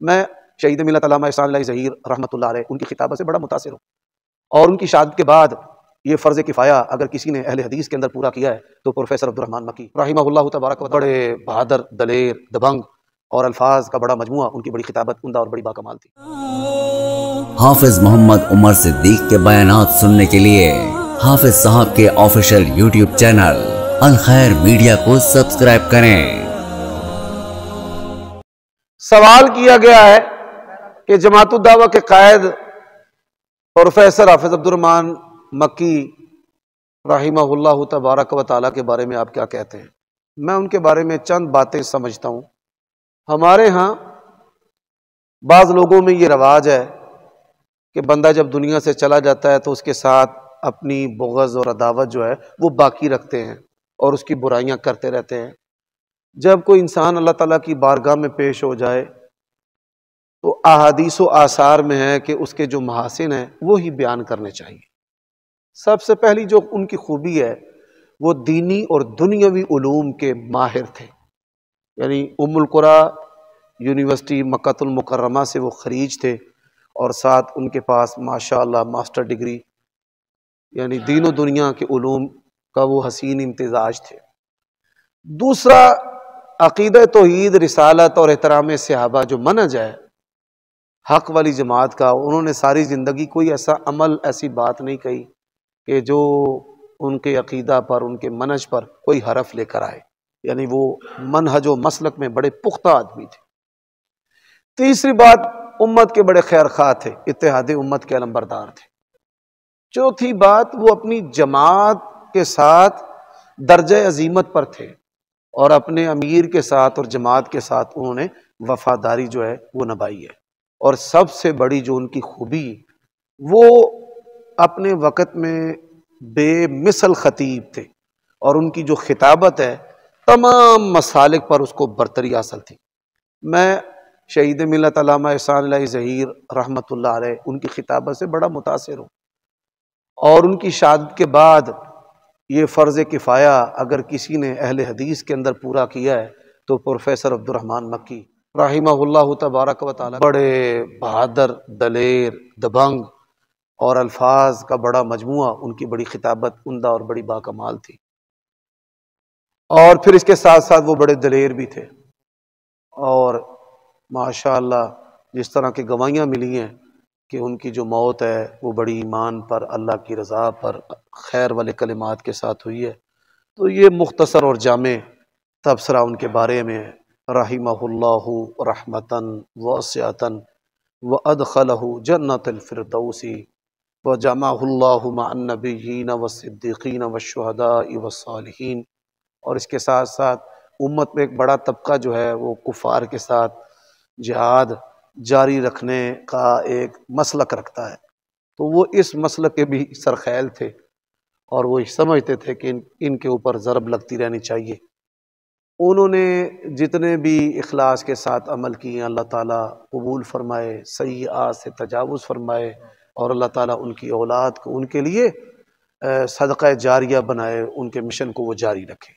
میں شہید ملت علامہ احسان اللہ ظہیر رحمۃ اللہ علیہ ان کی خطابت سے بڑا متاثر ہوں، اور ان کی شہادت کے بعد یہ فرض کفایہ اگر کسی نے اہل حدیث کے اندر پورا کیا ہے تو پروفیسر عبدالرحمن مکی رحمہ اللہ تبارک و تعالی، بڑے بہادر، دلیر، دبنگ اور الفاظ کا بڑا مجموعہ، ان کی بڑی خطابت عمدہ اور بڑی باکمال تھی۔ حافظ محمد عمر صدیق کے بیانات سننے کے لیے حافظ صاحب کے آفیشیل یوٹیوب چینل الخیر میڈیا کو سبسکرائب کریں۔ سوال کیا گیا ہے کہ جماعت الدعوہ کے قائد پروفیسر حافظ عبدالرحمن مکی رحمہ اللہ تبارک و تعالیٰ کے بارے میں آپ کیا کہتے ہیں؟ میں ان کے بارے میں چند باتیں سمجھتا ہوں۔ ہمارے ہاں بعض لوگوں میں یہ رواج ہے کہ بندہ جب دنیا سے چلا جاتا ہے تو اس کے ساتھ اپنی بغض اور عداوت جو ہے وہ باقی رکھتے ہیں اور اس کی برائیاں کرتے رہتے ہیں۔ جب کوئی انسان اللہ تعالیٰ کی بارگاہ میں پیش ہو جائے تو احادیث و آثار میں ہے کہ اس کے جو محاسن ہیں وہی بیان کرنے چاہیے۔ سب سے پہلی جو ان کی خوبی ہے وہ دینی اور دنیاوی علوم کے ماہر تھے، یعنی ام القریٰ یونیورسٹی مکہ المکرمہ سے وہ خریج تھے، اور ساتھ ان کے پاس ماشاءاللہ ماسٹر ڈگری، یعنی دین و دنیا کے علوم کا وہ حسین امتزاج تھے۔ دوسرا، عقیدہ توحید، رسالت اور احترام صحابہ جو منہج ہے حق والی جماعت کا، انہوں نے ساری زندگی کوئی ایسا عمل، ایسی بات نہیں کہی کہ جو ان کے عقیدہ پر، ان کے منہج پر کوئی حرف لے کر آئے، یعنی وہ منہج و مسلک میں بڑے پختہ آدمی تھے۔ تیسری بات، امت کے بڑے خیر خواہ تھے، اتحاد امت کے علمبردار تھے۔ چوتھی بات، وہ اپنی جماعت کے ساتھ درجہ عظیمت پر تھے اور اپنے امیر کے ساتھ اور جماعت کے ساتھ انہوں نے وفاداری جو ہے وہ نبھائی ہے۔ اور سب سے بڑی جو ان کی خوبی، وہ اپنے وقت میں بے مثل خطیب تھے، اور ان کی جو خطابت ہے تمام مسالک پر اس کو برتری حاصل تھی۔ میں شہید ملت علامہ احسان اللہ ظہیر رحمۃ اللہ علیہ ان کی خطابت سے بڑا متاثر ہوں، اور ان کی شہادت کے بعد یہ فرض کفایہ اگر کسی نے اہل حدیث کے اندر پورا کیا ہے تو پروفیسر عبدالرحمن مکی رحمہ اللہ تبارک و تعالی، بڑے بہادر، دلیر، دبنگ اور الفاظ کا بڑا مجموعہ، ان کی بڑی خطابت عمدہ اور بڑی باکمال تھی۔ اور پھر اس کے ساتھ ساتھ وہ بڑے دلیر بھی تھے، اور ماشاءاللہ جس طرح کی گواہیاں ملی ہیں کہ ان کی جو موت ہے وہ بڑی ایمان پر، اللہ کی رضا پر، خیر والے کلمات کے ساتھ ہوئی ہے۔ تو یہ مختصر اور جامع تبصرہ ان کے بارے میں ہے۔ رحمہ اللہ رحمتاً واسعۃ وادخلہ جنۃ الفردوس وجمعہ اللہ مع النبیین والصدیقین والشہداء والصالحین۔ اور اس کے ساتھ ساتھ امت میں ایک بڑا طبقہ جو ہے وہ کفار کے ساتھ جہاد جاری رکھنے کا ایک مسلک رکھتا ہے، تو وہ اس مسلک کے بھی سرخیل تھے، اور وہ سمجھتے تھے کہ ان کے اوپر ضرب لگتی رہنی چاہیے۔ انہوں نے جتنے بھی اخلاص کے ساتھ عمل کیے اللہ تعالیٰ قبول فرمائے، سیئات سے تجاوز فرمائے، اور اللہ تعالیٰ ان کی اولاد کو ان کے لیے صدقہ جاریہ بنائے، ان کے مشن کو وہ جاری رکھے۔